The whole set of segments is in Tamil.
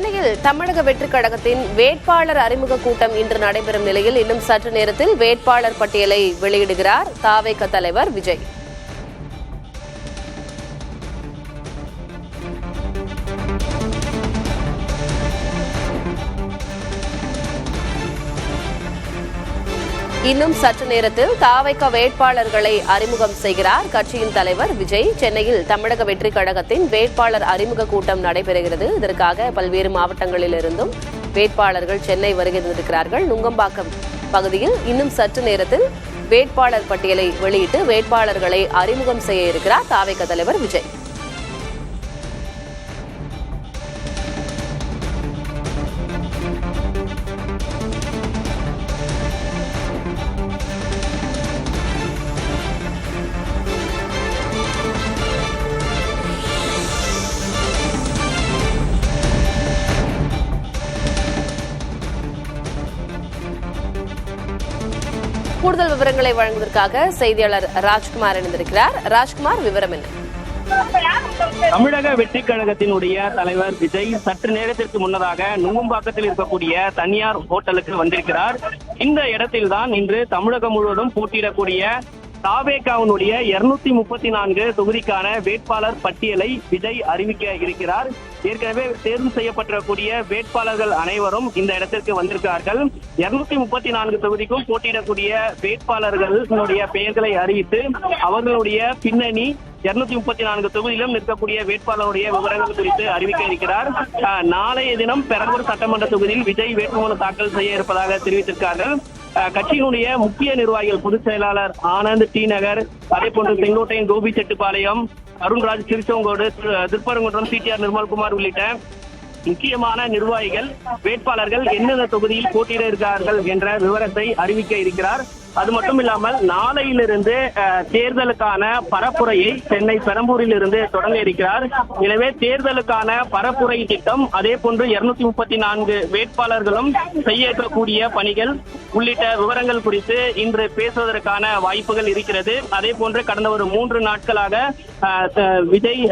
சென்னையில் தமிழக வெற்றிக் கழகத்தின் வேட்பாளர் அறிமுக கூட்டம் இன்று நடைபெறும் நிலையில் இன்னும் சற்று நேரத்தில் வேட்பாளர் பட்டியலை வெளியிடுகிறார் தாவேக தலைவர் விஜய். இன்னும் சற்று நேரத்தில் தாவேக வேட்பாளர்களை அறிமுகம் செய்கிறார் கட்சியின் தலைவர் விஜய். சென்னையில் தமிழக வெற்றிக் கழகத்தின் வேட்பாளர் அறிமுக கூட்டம் நடைபெறுகிறது. இதற்காக பல்வேறு மாவட்டங்களிலிருந்தும் வேட்பாளர்கள் சென்னை வருகை தந்திருக்கிறார்கள். நுங்கம்பாக்கம் பகுதியில் இன்னும் சற்று நேரத்தில் வேட்பாளர் பட்டியலை வெளியிட்டு வேட்பாளர்களை அறிமுகம் செய்ய இருக்கிறார் தாவேக தலைவர் விஜய். கூடுதல் விவரங்களை வழங்குவதற்காக செய்தியாளர் ராஜ்குமார் இணைந்திருக்கிறார். ராஜ்குமார், விவரம் என்ன? தமிழக வெற்றிக் கழகத்தினுடைய தலைவர் விஜய் சற்று நேரத்திற்கு முன்னதாக நுங்கம்பாக்கத்தில் இருக்கக்கூடிய தனியார் ஹோட்டலுக்கு வந்திருக்கிறார். இந்த இடத்தில்தான் இன்று தமிழகம் முழுவதும் போட்டியிடக்கூடிய தாவேகாவினுடைய 234 தொகுதிக்கான வேட்பாளர் பட்டியலை விஜய் அறிவிக்க இருக்கிறார். ஏற்கனவே தேர்வு செய்யப்பட்டிருக்கக்கூடிய வேட்பாளர்கள் அனைவரும் இந்த இடத்திற்கு வந்திருக்கிறார்கள். 234 தொகுதிக்கும் போட்டியிடக்கூடிய வேட்பாளர்களுடைய பெயர்களை அறிவித்து அவர்களுடைய பின்னணி 234 தொகுதியிலும் நிற்கக்கூடிய வேட்பாளருடைய விவரங்கள் குறித்து அறிவிக்க இருக்கிறார். நாளைய தினம் பெரம்பூர் சட்டமன்ற தொகுதியில் விஜய் வேட்புமனு தாக்கல் செய்ய இருப்பதாக தெரிவித்திருக்கிறார்கள். கட்சியினுடைய முக்கிய நிர்வாகிகள் பொதுச் செயலாளர் ஆனந்த் டி நகர், அதே போன்று செங்கோட்டையன் கோபிச்செட்டிப்பாளையம், அருண்ராஜ் திருச்செங்கோடு, திருப்பரங்குன்றம் சிடிஆர் நிர்மல்குமார் உள்ளிட்ட முக்கியமான நிர்வாகிகள் வேட்பாளர்கள் எந்தெந்த தொகுதியில் போட்டியிட இருக்கிறார்கள் என்ற விவரத்தை அறிவிக்க இருக்கிறார். அது மட்டும் இல்லாமல் நாளையிலிருந்து தேர்தலுக்கான பரப்புரையை சென்னை பெரம்பூரில் இருந்து தொடங்க இருக்கிறார். எனவே தேர்தலுக்கான பரப்புரை திட்டம், அதே போன்று 234 வேட்பாளர்களும் செய்ய இருக்கக்கூடிய பணிகள் உள்ளிட்ட விவரங்கள் குறித்து இன்று பேசுவதற்கான வாய்ப்புகள் இருக்கிறது. அதே போன்று கடந்த ஒரு 3 நாட்களாக விஜய்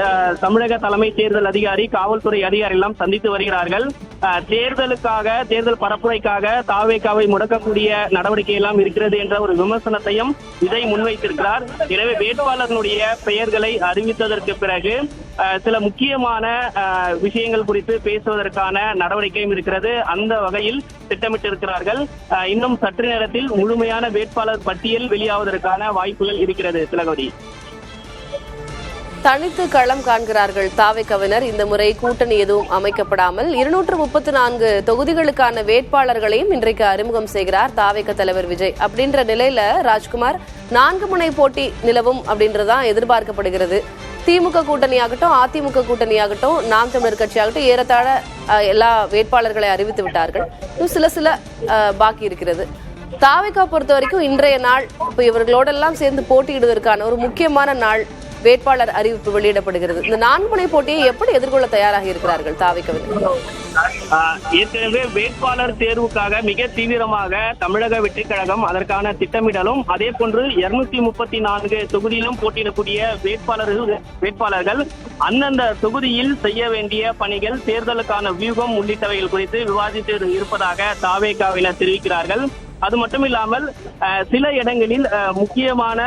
தமிழக தலைமை தேர்தல் அதிகாரி, காவல்துறை அதிகாரி எல்லாம் சந்தித்து வருகிறார்கள். தேர்தல் பரப்புரைக்காக தாவேகாவை முடக்கக்கூடிய நடவடிக்கை எல்லாம் இருக்கிறது என்ற ஒரு விமர்சனத்தையும் விஜய் முன்வைத்திருக்கிறார். எனவே வேட்பாளர்களுடைய பெயர்களை அறிவித்ததற்கு பிறகு சில முக்கியமான விஷயங்கள் குறித்து பேசுவதற்கான நடவடிக்கையும் இருக்கிறது. அந்த வகையில் திட்டமிட்டிருக்கிறார்கள். இன்னும் சற்று நேரத்தில் முழுமையான வேட்பாளர் பட்டியல் வெளியாவதற்கான வாய்ப்புகள் இருக்கிறது. திலகவதி, தனித்து களம் காண்கிறார்கள் தாவேகவினர். இந்த முறை கூட்டணி எதுவும் அமைக்கப்படாமல் 234 தொகுதிகளுக்கான வேட்பாளர்களையும் இன்றைக்கு அறிமுகம் செய்கிறார் தாவேக தலைவர் விஜய். அப்படின்ற நிலையில ராஜ்குமார் 4 முனை போட்டி நிலவும் அப்படின்றதான் எதிர்பார்க்கப்படுகிறது. திமுக கூட்டணியாகட்டும், அதிமுக கூட்டணியாகட்டும், நாம் தமிழர் கட்சியாகட்டும் ஏறத்தாழ எல்லா வேட்பாளர்களை அறிவித்து விட்டார்கள். இன்னும் சில பாக்கி இருக்கிறது. தாவேகா பொறுத்த வரைக்கும் இன்றைய நாள் இப்ப இவர்களோடெல்லாம் சேர்ந்து போட்டியிடுவதற்கான ஒரு முக்கியமான நாள் வேட்பாளர் அறிவிப்பு வெளியிடப்படுகிறது. இந்த 4 முனை போட்டியை எப்படி எதிர்கொள்ள தயாராக இருக்கிறார்கள் தாவேகாவினர்? ஏற்கனவே வேட்பாளர் தேர்வுக்காக மிக தீவிரமாக தமிழக வெற்றிக் கழகம் அதற்கான திட்டமிடலும், அதே போன்று 234 தொகுதியிலும் போட்டியிடக்கூடிய வேட்பாளர்கள் அந்தந்த தொகுதியில் செய்ய வேண்டிய பணிகள், தேர்தலுக்கான வியூகம் உள்ளிட்டவைகள் குறித்து விவாதித்து இருப்பதாக தாவேகாவினர் தெரிவிக்கிறார்கள். அது மட்டும் இல்லாமல் சில இடங்களில் முக்கியமான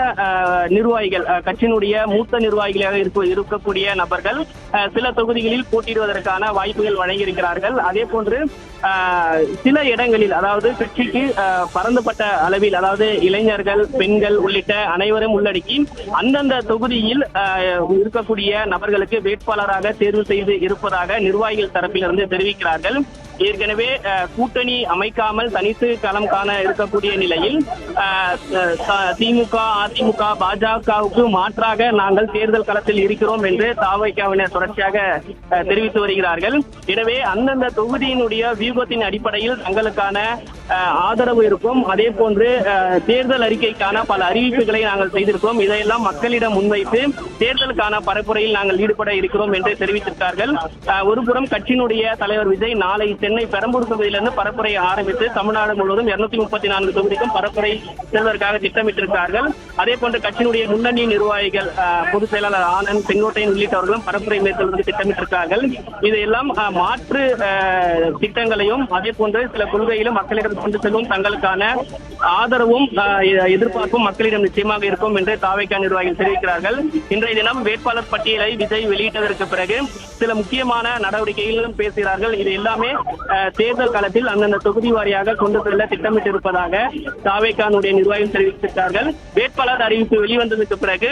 நிர்வாகிகள், கட்சியினுடைய மூத்த நிர்வாகிகளாக இருக்கக்கூடிய நபர்கள் சில தொகுதிகளில் போட்டியிடுவதற்கான வாய்ப்புகள் வழங்கியிருக்கிறார்கள். அதே போன்று சில இடங்களில், அதாவது கட்சிக்கு பரந்துபட்ட அளவில், அதாவது இளைஞர்கள், பெண்கள் உள்ளிட்ட அனைவரும் உள்ளடக்கி அந்தந்த தொகுதியில் இருக்கக்கூடிய நபர்களுக்கு வேட்பாளராக தேர்வு செய்து இருப்பதாக நிர்வாகிகள் தரப்பிலிருந்து தெரிவிக்கிறார்கள். ஏற்கனவே கூட்டணி அமைக்காமல் தனித்து களம் காண இருக்கக்கூடிய நிலையில் திமுக, அதிமுக, பாஜகவுக்கு மாற்றாக நாங்கள் தேர்தல் களத்தில் இருக்கிறோம் என்று தாவேகாவினர் தொடர்ச்சியாக தெரிவித்து வருகிறார்கள். எனவே அந்தந்த தொகுதியினுடைய வியூகத்தின் அடிப்படையில் தங்களுக்கான ஆதரவு இருக்கும். அதே போன்று தேர்தல் அறிக்கைக்கான பல அறிவிப்புகளை நாங்கள் செய்திருக்கிறோம். இதையெல்லாம் மக்களிடம் முன்வைத்து தேர்தலுக்கான பரப்புரையில் நாங்கள் ஈடுபட இருக்கிறோம் என்று தெரிவித்திருக்கிறார்கள். ஒருபுறம் கட்சியினுடைய தலைவர் விஜய் நாளை சென்னை பெரம்பூர் தொகுதியிலிருந்து பரப்புரை ஆரம்பித்து தமிழ்நாடு முழுவதும் 234 தொகுதிக்கும் பரப்புரை செல்வதற்காக திட்டமிட்டிருக்கிறார்கள். அதே போன்று கட்சியினுடைய முன்னணி நிர்வாகிகள் பொதுச் செயலாளர் ஆனந்த், செங்கோட்டையன் உள்ளிட்டவர்களும் பரப்புரை மேற்கொள்வதற்கு திட்டமிட்டிருக்கிறார்கள். இதையெல்லாம் மாற்று திட்டங்களையும் அதே போன்று சில கொள்கையிலும் மக்களிடம் கொண்டு செல்லும் தங்களுக்கான ஆதரவும் எதிர்பார்ப்பும் மக்களிடம் நிச்சயமாக இருக்கும் என்று தாவேகா நிர்வாகிகள் தெரிவிக்கிறார்கள். இன்றைய தினம் வேட்பாளர் பட்டியலை விஜய் வெளியிட்டதற்கு பிறகு சில முக்கியமான நடவடிக்கைகளிலும் பேசுகிறார்கள். இது எல்லாமே தேர்தல் களத்தில் அந்தந்த தொகுதி வாரியாக கொண்டு செல்ல திட்டமிட்டிருப்பதாக தாவேகானுடைய நிர்வாகிகள் தெரிவித்திருக்கிறார்கள். வேட்பாளர் அறிவிப்பு வெளிவந்ததற்கு பிறகு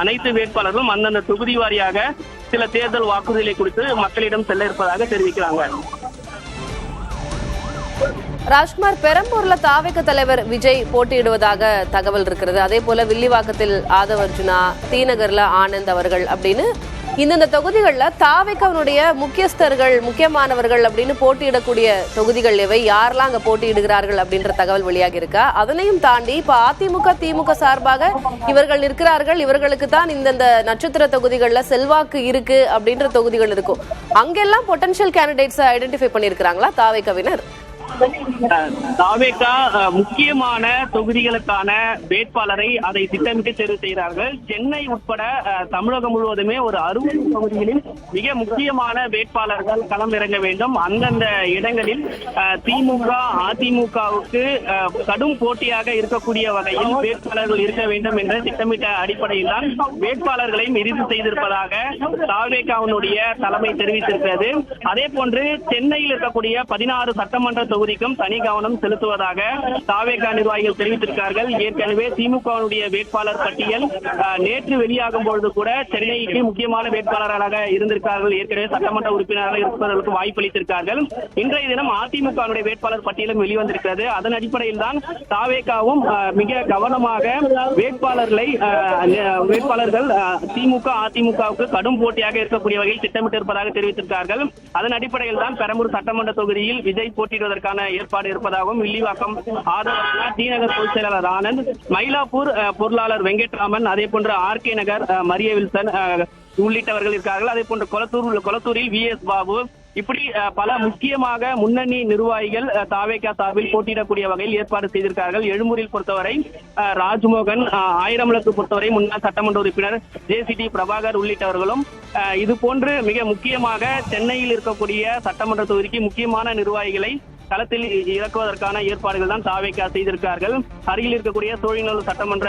அனைத்து வேட்பாளர்களும் அந்தந்த தொகுதி வாரியாக சில தேர்தல் வாக்குறுதிகளை குறித்து மக்களிடம் செல்ல இருப்பதாக தெரிவிக்கிறாங்க. ராஜ்குமார், பெரம்பூர்ல தாவேக தலைவர் விஜய் போட்டியிடுவதாக தகவல் இருக்கிறது. அதே போல வில்லிவாக்கத்தில் ஆதவ் அர்ஜுனா, தீநகர்ல ஆனந்த் அவர்கள் அப்படின்னு இந்தந்த தொகுதிகளில் தாவேகனுடைய முக்கியஸ்தர்கள், முக்கியமானவர்கள் அப்படின்னு போட்டியிடக்கூடிய தொகுதிகள் எவை, யாரெல்லாம் அங்க போட்டியிடுகிறார்கள் அப்படின்ற தகவல் வெளியாகி இருக்கா? அதனையும் தாண்டி இப்ப அதிமுக திமுக சார்பாக இவர்கள் இருக்கிறார்கள், இவர்களுக்கு தான் இந்தந்த நட்சத்திர தொகுதிகளில் செல்வாக்கு இருக்கு அப்படின்ற தொகுதிகள் இருக்கும். அங்கெல்லாம் பொட்டன்ஷியல் கேண்டிடேட்ஸ் ஐடென்டிஃபை பண்ணியிருக்கிறாங்களா தாவேகவினர்? தாவேகா முக்கியமான தொகுதிகளுக்கான வேட்பாளரை அதை திட்டமிட்டு தேர்வு செய்கிறார்கள். சென்னை உட்பட தமிழகம் முழுவதுமே ஒரு 60 தொகுதிகளில் மிக முக்கியமான வேட்பாளர்கள் களம் இறங்க வேண்டும். அந்தந்த இடங்களில் திமுக அதிமுகவுக்கு கடும் போட்டியாக இருக்கக்கூடிய வகையில் வேட்பாளர்கள் இருக்க வேண்டும் என்ற திட்டமிட்ட அடிப்படையில் தான் வேட்பாளர்களை இறுதி செய்திருப்பதாக தாவேகாவுடைய தலைமை தெரிவித்திருக்கிறது. அதே போன்று சென்னையில் இருக்கக்கூடிய 16 சட்டமன்ற தொகுதிக்கும் தனி கவனம் செலுத்துவதாக தாவேகா நிர்வாகிகள் தெரிவித்திருக்கிறார்கள். ஏற்கனவே திமுகவுடைய வேட்பாளர் பட்டியல் நேற்று வெளியாகும் பொழுது கூட சென்னைக்கு முக்கியமான வேட்பாளராக இருந்திருக்கிறார்கள். ஏற்கனவே சட்டமன்ற உறுப்பினராக இருப்பதற்கு வாய்ப்பளித்திருக்கிறார்கள். இன்றைய தினம் அதிமுகவுடைய வேட்பாளர் பட்டியலும் வெளிவந்திருக்கிறது. அதன் அடிப்படையில் தான் தாவேகாவும் மிக கவனமாக வேட்பாளர்கள் திமுக அதிமுகவுக்கு கடும் போட்டியாக இருக்கக்கூடிய வகையில் திட்டமிட்டிருப்பதாக தெரிவித்திருக்கிறார்கள். அதன் அடிப்படையில் தான் பெரம்பூர் சட்டமன்ற தொகுதியில் விஜய் போட்டியிடுவதற்கான ஏற்பாடு இருப்பதாகவும், வில்லிவாக்கம் ஆதவ தீநகர் பொதுச் செயலாளர் ஆனந்த், மயிலாப்பூர் பொருளாளர் வெங்கட்ராமன், அதே போன்று ஆர்கே நகர் மரிய வில்சன் உள்ளிட்டவர்கள் இருக்கிறார்கள். அதே போன்று கொளத்தூரில் VS பாபு, இப்படி பல முக்கியமாக முன்னணி நிர்வாகிகள் தாவேகா சார்பில் போட்டியிடக்கூடிய வகையில் ஏற்பாடு செய்திருக்கிறார்கள். எழும்பூரில் பொறுத்தவரை ராஜ்மோகன், ஆயிரமலுக்கு பொறுத்தவரை முன்னாள் சட்டமன்ற உறுப்பினர் JCT பிரபாகர் உள்ளிட்டவர்களும் இது போன்று மிக முக்கியமாக சென்னையில் இருக்கக்கூடிய சட்டமன்ற தொகுதிக்கு முக்கியமான நிர்வாகிகளை களத்தில் இறக்குவதற்கான ஏற்பாடுகள் தான் தாவேகா செய்திருக்கிறார்கள். அருகில் இருக்கக்கூடிய சோழிங்கநல்லூர் சட்டமன்ற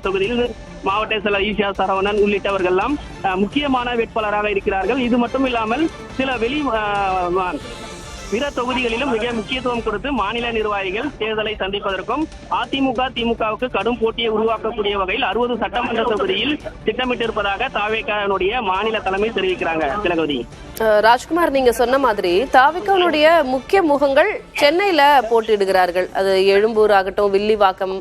தொகுதியில் மாவட்ட செயலர் ஈஷா சரவணன் உள்ளிட்டவர்கள் எல்லாம் முக்கியமான வேட்பாளராக இருக்கிறார்கள். இது மட்டும் இல்லாமல் சில பிற தொகுதிகளிலும் மிக முக்கியத்துவம் கொடுத்து மாநில நிர்வாகிகள் தேர்தலை சந்திப்பதற்கும் அதிமுக திமுகவுக்கு கடும் போட்டியை உருவாக்கக்கூடிய வகையில் 60 சட்டமன்ற தொகுதியில் திட்டமிட்டிருப்பதாக தாவேகாவுடைய மாநில தலைமை தெரிவிக்கிறாங்க. திலகவதி, ராஜ்குமார், நீங்க சொன்ன மாதிரி தாவேகாவுடைய முக்கிய முகங்கள் சென்னையில போட்டியிடுகிறார்கள். அது எழும்பூர் ஆகட்டும், வில்லிவாக்கம்,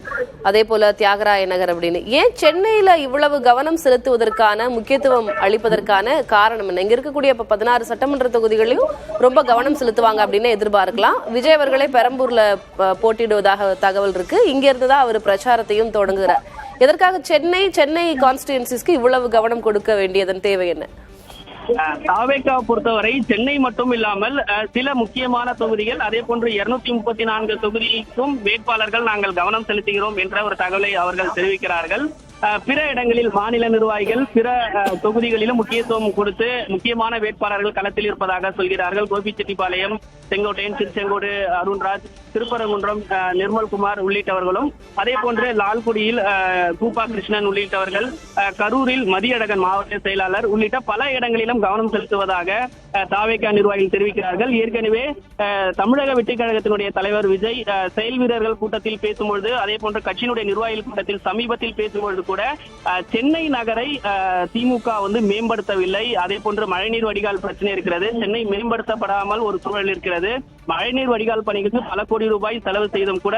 அதே போல தியாகராய நகர் அப்படின்னு. ஏன் சென்னையில இவ்வளவு கவனம் செலுத்துவதற்கான, முக்கியத்துவம் அளிப்பதற்கான காரணம் என்ன? இங்க இருக்கக்கூடிய 16 சட்டமன்ற தொகுதிகளையும் ரொம்ப கவனம் செலுத்துவாங்க அப்படின்னு எதிர்பார்க்கலாம். விஜய் அவர்களே பெரம்பூர்ல போட்டியிடுவதாக தகவல் இருக்கு. இங்க இருந்துதான் அவர் பிரச்சாரத்தையும் தொடங்குகிறார். எதற்காக சென்னை கான்ஸ்டிட்யூன்சிஸ்க்கு இவ்வளவு கவனம் கொடுக்க வேண்டியதன் தேவை என்ன? தாவேகா பொறுத்தவரை சென்னை மட்டும் இல்லாமல் சில முக்கியமான தொகுதிகள், அதே போன்று 234 தொகுதிக்கும் வேட்பாளர்கள் நாங்கள் கவனம் செலுத்துகிறோம் என்ற ஒரு தகவலை அவர்கள் தெரிவிக்கிறார்கள். பிற இடங்களில் மாநில நிர்வாகிகள் பிற தொகுதிகளிலும் முக்கியத்துவம் கொடுத்து முக்கியமான வேட்பாளர்கள் களத்தில் இருப்பதாக சொல்கிறார்கள். கோபிச்செட்டிப்பாளையம், செங்கோட்டையன், திருச்செங்கோடு அருண்ராஜ், திருப்பரங்குன்றம் நிர்மல்குமார் உள்ளிட்டவர்களும், அதே போன்று லால்குடியில் கூப்பா கிருஷ்ணன் உள்ளிட்டவர்கள், கரூரில் மதியழகன் மாவட்ட செயலாளர் உள்ளிட்ட பல இடங்களிலும் கவனம் செலுத்துவதாக தாவேகா நிர்வாகிகள் தெரிவிக்கிறார்கள். ஏற்கனவே தமிழக வெற்றி கழகத்தினுடைய தலைவர் விஜய் செயல் வீரர்கள் கூட்டத்தில் பேசும்பொழுது, அதே போன்று கட்சியினுடைய நிர்வாகிகள் கூட்டத்தில் சமீபத்தில் பேசும்பொழுது கூட சென்னை நகரை திமுக மேம்படுத்தவில்லை. அதே போன்று மழைநீர் வடிகால் பிரச்சனை இருக்கிறது. சென்னை மேம்படுத்தப்படாமல் ஒரு சூழல் இருக்கிறது. மழைநீர் வடிகால் பணிகளுக்கு பல கோடி ரூபாய் செலவு செய்தும் கூட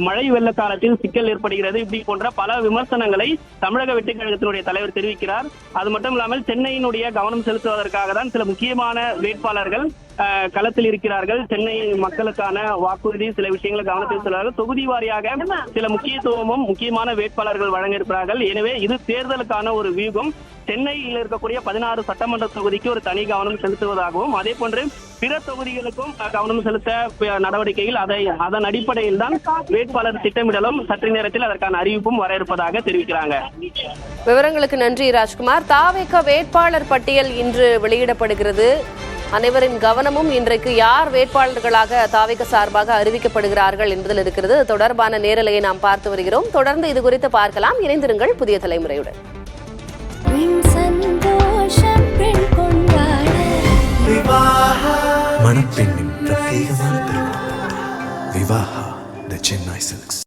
மழை வெள்ள காலத்தில் சிக்கல் ஏற்படுகிறது. இப்படி போன்ற பல விமர்சனங்களை தமிழக வெற்றி கழகத்தினுடைய தலைவர் தெரிவிக்கிறார். அது மட்டும் இல்லாமல் சென்னையினுடைய கவனம் செலுத்துவதற்காக தான் சில முக்கியமான வேட்பாளர்கள் களத்தில் இருக்கிறார்கள். சென்னை மக்களுக்கான வாக்குறுதி சில விஷயங்களை கவனத்தில் செல்வார்கள். தொகுதி வாரியாக சில முக்கியத்துவமும் முக்கியமான வேட்பாளர்கள் வழங்க இருக்கிறார்கள். எனவே இது தேர்தலுக்கான ஒரு வியூகம். சென்னையில் இருக்கக்கூடிய 16 சட்டமன்ற தொகுதிக்கு ஒரு தனி கவனம் செலுத்துவதாகவும், அதே போன்று பிற தொகுதிகளுக்கும் கவனம் செலுத்த நடவடிக்கையில் அதன் அடிப்படையில் தான் வேட்பாளர் திட்டமிடலும் சற்று நேரத்தில் அதற்கான அறிவிப்பும் வர இருப்பதாக தெரிவிக்கிறாங்க. விவரங்களுக்கு நன்றி ராஜ்குமார். தாவேக வேட்பாளர் பட்டியல் இன்று வெளியிடப்படுகிறது. அனைவரின் கவனமும் இன்றைக்கு யார் வேட்பாளர்களாக தாவேக சார்பாக அறிவிக்கப்படுகிறார்கள் என்பதில் இருக்கிறது. தொடர்பான நேரலையை நாம் பார்த்து வருகிறோம். தொடர்ந்து இது குறித்து பார்க்கலாம். இணைந்திருங்கள் புதிய தலைமுறையுடன். மணப்பெண்ணின் பிரத்யேகமான திருமணம் விவாஹா தி சென்னை சில்க்ஸ்.